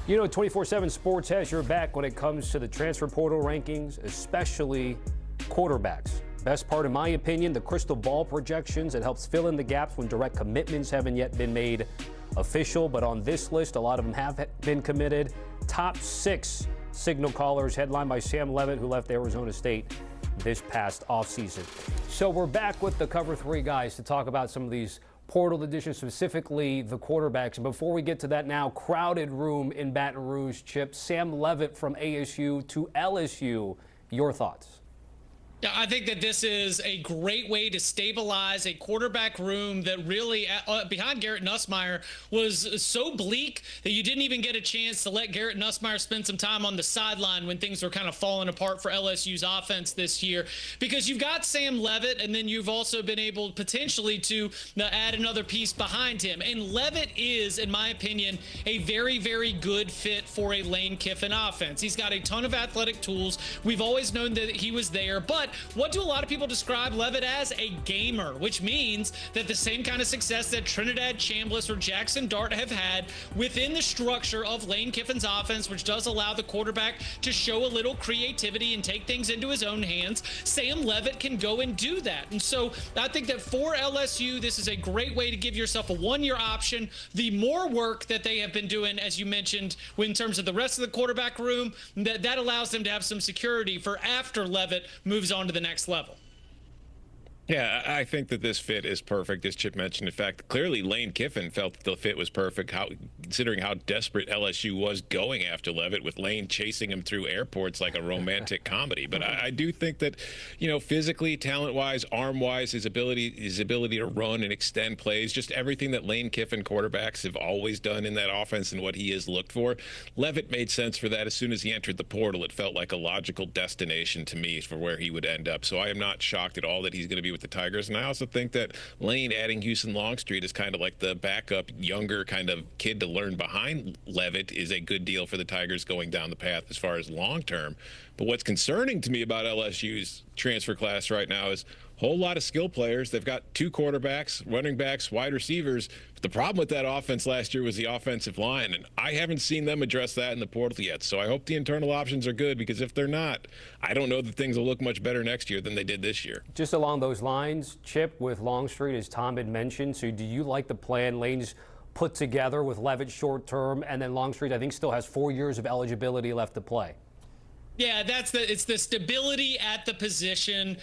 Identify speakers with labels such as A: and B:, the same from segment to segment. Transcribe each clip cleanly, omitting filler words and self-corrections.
A: You know, 24/7 Sports has your back when it comes to the transfer portal rankings, especially quarterbacks. Best part, in my opinion, the crystal ball projections. It helps fill in the gaps when direct commitments haven't yet been made official. But on this list, a lot of them have been committed. Top 6 signal callers, headlined by Sam Leavitt, who left Arizona State this past offseason. So we're back with the Cover 3 guys to talk about some of these portal additions, specifically the quarterbacks. And before we get to that now, crowded room in Baton Rouge, Chip. Sam Leavitt from ASU to LSU. Your thoughts?
B: Yeah, I think that this is a great way to stabilize a quarterback room that really, behind Garrett Nussmeier, was so bleak that you didn't even get a chance to let Garrett Nussmeier spend some time on the sideline when things were kind of falling apart for LSU's offense this year. Because you've got Sam Leavitt, and then you've also been able potentially to add another piece behind him. And Leavitt is, in my opinion, a very, very good fit for a Lane Kiffin offense. He's got a ton of athletic tools. We've always known that he was there, but what do a lot of people describe Leavitt as? A gamer, which means that the same kind of success that Trinidad Chambliss or Jackson Dart have had within the structure of Lane Kiffin's offense, which does allow the quarterback to show a little creativity and take things into his own hands, Sam Leavitt can go and do that. And so I think that for LSU, this is a great way to give yourself a one-year option. The more work that they have been doing, as you mentioned, in terms of the rest of the quarterback room, that allows them to have some security for after Leavitt moves on to the next level.
C: Yeah, I think that this fit is perfect, as Chip mentioned. In fact, clearly Lane Kiffin felt that the fit was perfect, considering how desperate LSU was going after Leavitt, with Lane chasing him through airports like a romantic comedy. But I do think that, you know, physically, talent-wise, arm-wise, his ability to run and extend plays, just everything that Lane Kiffin quarterbacks have always done in that offense and what he has looked for, Leavitt made sense for that. As soon as he entered the portal, it felt like a logical destination to me for where he would end up. So I am not shocked at all that he's going to be with the Tigers. And I also think that Lane adding Husan Longstreet is kind of like the backup, younger kind of kid to learn behind Leavitt is a good deal for the Tigers going down the path as far as long term. But what's concerning to me about LSU's transfer class right now is a whole lot of skill players. They've got 2 quarterbacks, running backs, wide receivers. But the problem with that offense last year was the offensive line, and I haven't seen them address that in the portal yet. So I hope the internal options are good, because if they're not, I don't know that things will look much better next year than they did this year.
A: Just along those lines, Chip, with Longstreet, as Tom had mentioned, so do you like the plan Lane's put together with Leavitt short term, and then Longstreet, I think, still has 4 years of eligibility left to play?
B: Yeah, it's the stability at the position.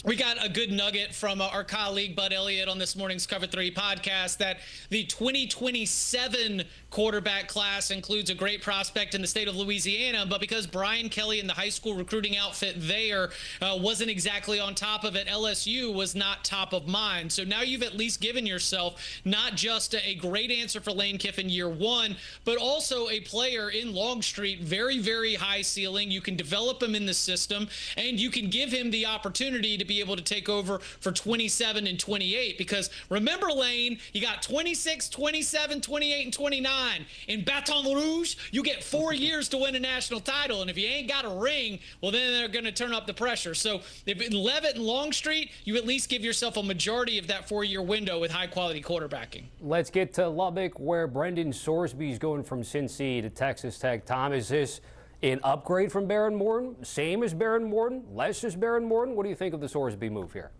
B: We got a good nugget from our colleague Bud Elliott on this morning's Cover 3 podcast that the 2027 quarterback class includes a great prospect in the state of Louisiana, but because Brian Kelly and the high school recruiting outfit there wasn't exactly on top of it, LSU was not top of mind. So now you've at least given yourself not just a great answer for Lane Kiffin year 1, but also a player in Longstreet, very, very high ceiling. You can develop him in the system, and you can give him the opportunity to be able to take over for 27 and 28, because remember, Lane, you got 26, 27, 28, and 29. In Baton Rouge, you get 4 years to win a national title, and if you ain't got a ring, well, then they're going to turn up the pressure. So if in Leavitt and Longstreet, you at least give yourself a majority of that 4-year window with high-quality quarterbacking.
A: Let's get to Lubbock, where Brendan Sorsby is going from Cincy to Texas Tech. Tom, is this an upgrade from Baron Morton? Same as Baron Morton? Less as Baron Morton? What do you think of the Sorsby move here?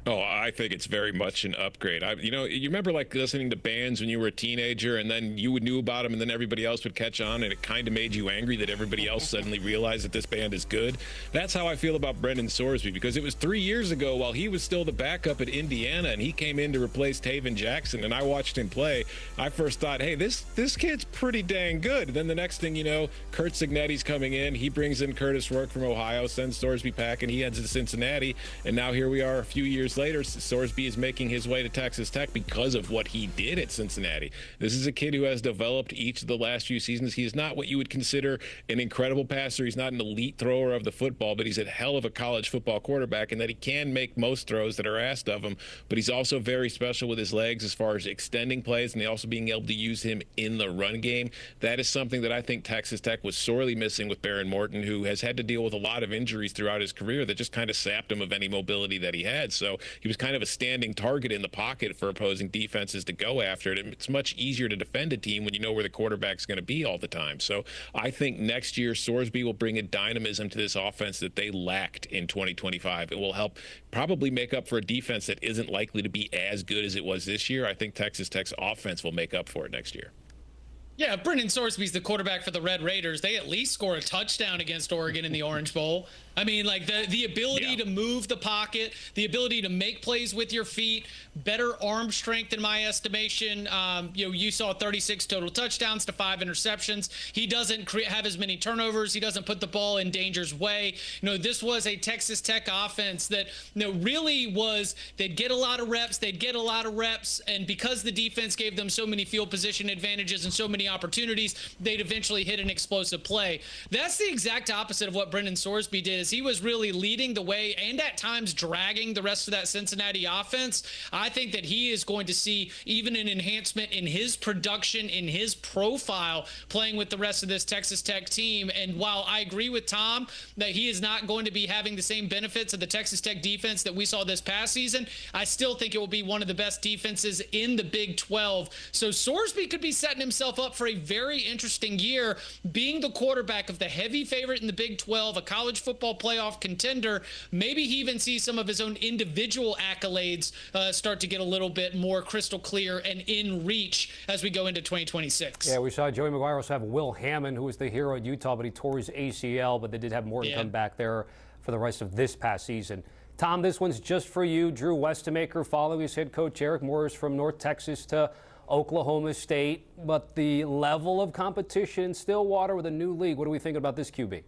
C: Oh, I think it's very much an upgrade. You remember like listening to bands when you were a teenager, and then you knew about them, and then everybody else would catch on, and it kind of made you angry that everybody else suddenly realized that this band is good. That's how I feel about Brendan Sorsby, because it was 3 years ago while he was still the backup at Indiana, and he came in to replace Taven Jackson, and I watched him play. I first thought, hey, this kid's pretty dang good. And then the next thing you know, Kurt Cignetti's coming in. He brings in Curtis Rourke from Ohio, sends Sorsby packing. He heads to Cincinnati, and now here we are a few years later. Sorsby is making his way to Texas Tech because of what he did at Cincinnati. This is a kid who has developed each of the last few seasons. He is not what you would consider an incredible passer. He's not an elite thrower of the football, but he's a hell of a college football quarterback, and that he can make most throws that are asked of him. But he's also very special with his legs as far as extending plays, and also being able to use him in the run game. That is something that I think Texas Tech was sorely missing with Baron Morton, who has had to deal with a lot of injuries throughout his career that just kind of sapped him of any mobility that he had. So So he was kind of a standing target in the pocket for opposing defenses to go after it. And it's much easier to defend a team when you know where the quarterback's going to be all the time. So I think next year Sorsby will bring a dynamism to this offense that they lacked in 2025. It will help probably make up for a defense that isn't likely to be as good as it was this year. I think Texas Tech's offense will make up for it next year.
B: Yeah, if Brendan Sorsby's the quarterback for the Red Raiders, they at least score a touchdown against Oregon in the Orange Bowl. I mean, like the ability to move the pocket, the ability to make plays with your feet, better arm strength in my estimation. You saw 36 total touchdowns to 5 interceptions. He doesn't have as many turnovers. He doesn't put the ball in danger's way. This was a Texas Tech offense that really was, they'd get a lot of reps, and because the defense gave them so many field position advantages and so many opportunities, they'd eventually hit an explosive play. That's the exact opposite of what Brendan Sorsby did. He was really leading the way and at times dragging the rest of that Cincinnati offense. I think that he is going to see even an enhancement in his production, in his profile, playing with the rest of this Texas Tech team. And while I agree with Tom that he is not going to be having the same benefits of the Texas Tech defense that we saw this past season, I still think it will be one of the best defenses in the Big 12. So Sorsby could be setting himself up for a very interesting year, being the quarterback of the heavy favorite in the Big 12, a college football playoff contender. Maybe he even sees some of his own individual accolades start to get a little bit more crystal clear and in reach as we go into 2026.
A: Yeah, we saw Joey McGuire also have Will Hammond, who was the hero at Utah, but he tore his ACL, but they did have Morton come back there for the rest of this past season. Tom, this one's just for you. Drew Mestemaker following his head coach Eric Morris from North Texas to Oklahoma State, but the level of competition in Stillwater with a new league. What do we think about this QB?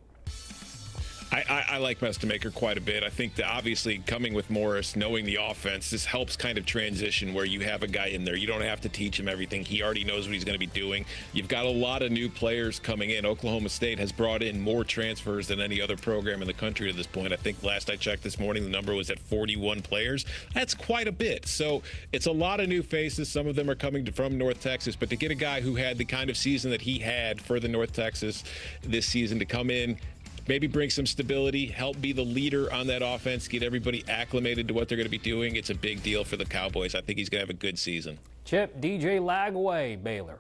C: I like Mestemaker quite a bit. I think that obviously coming with Morris, knowing the offense, this helps kind of transition where you have a guy in there. You don't have to teach him everything. He already knows what he's going to be doing. You've got a lot of new players coming in. Oklahoma State has brought in more transfers than any other program in the country to this point. I think last I checked this morning, the number was at 41 players. That's quite a bit. So it's a lot of new faces. Some of them are coming from North Texas, but to get a guy who had the kind of season that he had for the North Texas this season to come in, maybe bring some stability, help be the leader on that offense, get everybody acclimated to what they're going to be doing. It's a big deal for the Cowboys. I think he's going to have a good season.
A: Chip, DJ Lagway, Baylor.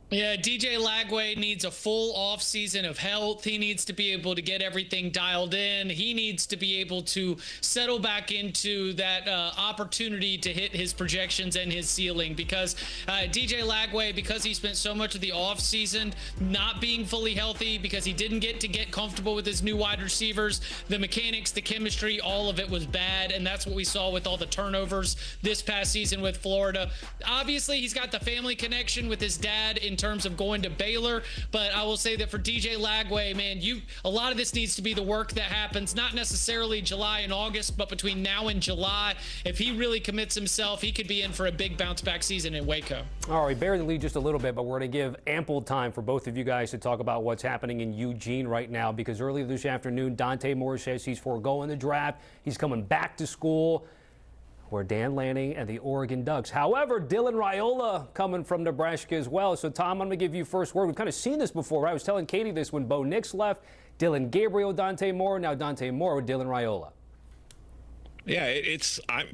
B: Yeah, DJ Lagway needs a full off season of health. He needs to be able to get everything dialed in. He needs to be able to settle back into that opportunity to hit his projections and his ceiling, because DJ Lagway, because he spent so much of the off season not being fully healthy, because he didn't get comfortable with his new wide receivers, the mechanics, the chemistry, all of it was bad. And that's what we saw with all the turnovers this past season with Florida. Obviously, he's got the family connection with his dad in terms of going to Baylor, but I will say that for DJ Lagway, man, a lot of this needs to be the work that happens, not necessarily July and August, but between now and July. If he really commits himself, he could be in for a big bounce back season in Waco.
A: All right, bear the lead just a little bit, but we're going to give ample time for both of you guys to talk about what's happening in Eugene right now, because earlier this afternoon, Dante Moore says he's foregoing the draft. He's coming back to school, where Dan Lanning and the Oregon Ducks. However, Dylan Raiola coming from Nebraska as well. So, Tom, I'm going to give you first word. We've kind of seen this before, right? I was telling Katie this when Bo Nix left. Dylan Gabriel, Dante Moore. Now Dante Moore with Dylan Raiola.
C: Yeah,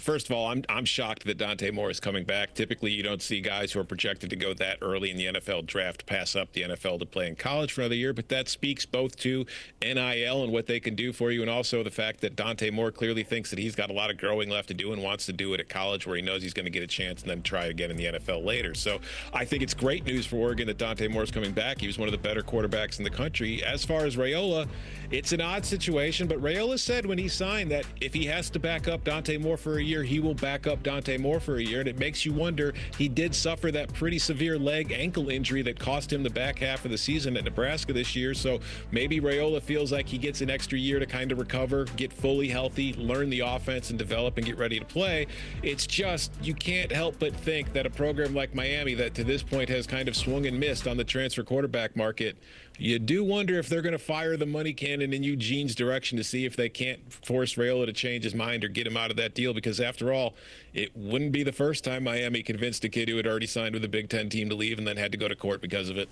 C: first of all, I'm shocked that Dante Moore is coming back. Typically, you don't see guys who are projected to go that early in the NFL draft pass up the NFL to play in college for another year. But that speaks both to NIL and what they can do for you, and also the fact that Dante Moore clearly thinks that he's got a lot of growing left to do and wants to do it at college, where he knows he's going to get a chance and then try again in the NFL later. So I think it's great news for Oregon that Dante Moore is coming back. He was one of the better quarterbacks in the country. As far as Raiola, it's an odd situation, but Raiola said when he signed that if he has to back up Dante Moore for a year, he will back up Dante Moore for a year. And it makes you wonder, he did suffer that pretty severe ankle injury that cost him the back half of the season at Nebraska this year. So maybe Raiola feels like he gets an extra year to kind of recover, get fully healthy, learn the offense and develop and get ready to play. It's just, you can't help but think that a program like Miami, that to this point has kind of swung and missed on the transfer quarterback market, you do wonder if they're going to fire the money cannon in Eugene's direction to see if they can't force Raiola to change his mind or get him out of that deal, because after all, it wouldn't be the first time Miami convinced a kid who had already signed with a Big Ten team to leave and then had to go to court because of it.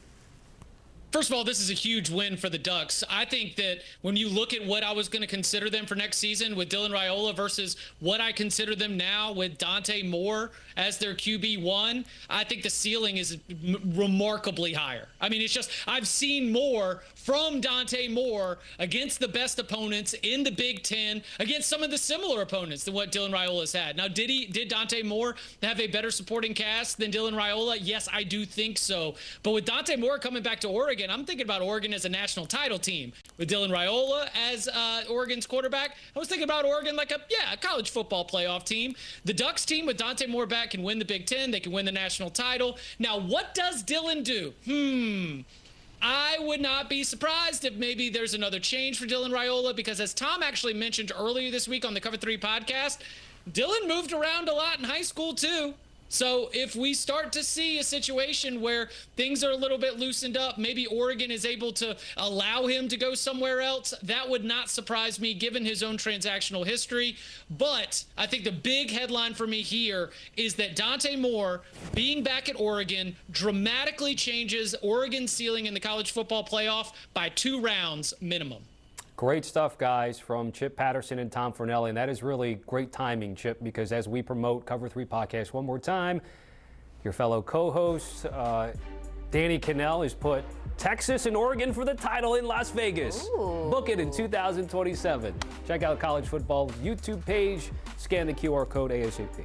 B: First of all, this is a huge win for the Ducks. I think that when you look at what I was going to consider them for next season with Dylan Raiola versus what I consider them now with Dante Moore as their QB1, I think the ceiling is remarkably higher. I mean, it's just I've seen more from Dante Moore against the best opponents in the Big Ten, against some of the similar opponents than what Dylan Raiola has had. Now, did Dante Moore have a better supporting cast than Dylan Raiola? Yes, I do think so. But with Dante Moore coming back to Oregon, I'm thinking about Oregon as a national title team. With Dylan Raiola as Oregon's quarterback, I was thinking about Oregon like a college football playoff team. The Ducks team with Dante Moore back can win the Big Ten. They can win the national title. Now, what does Dylan do? I would not be surprised if maybe there's another change for Dylan Raiola, because as Tom actually mentioned earlier this week on the Cover 3 podcast, Dylan moved around a lot in high school too. So if we start to see a situation where things are a little bit loosened up, maybe Oregon is able to allow him to go somewhere else, that would not surprise me given his own transactional history. But I think the big headline for me here is that Dante Moore being back at Oregon dramatically changes Oregon's ceiling in the college football playoff by 2 rounds minimum.
A: Great stuff, guys, from Chip Patterson and Tom Fornelli. And that is really great timing, Chip, because as we promote Cover 3 Podcast one more time, your fellow co-host, Danny Cannell, has put Texas and Oregon for the title in Las Vegas.
D: Ooh.
A: Book it in 2027. Check out College Football's YouTube page. Scan the QR code ASAP.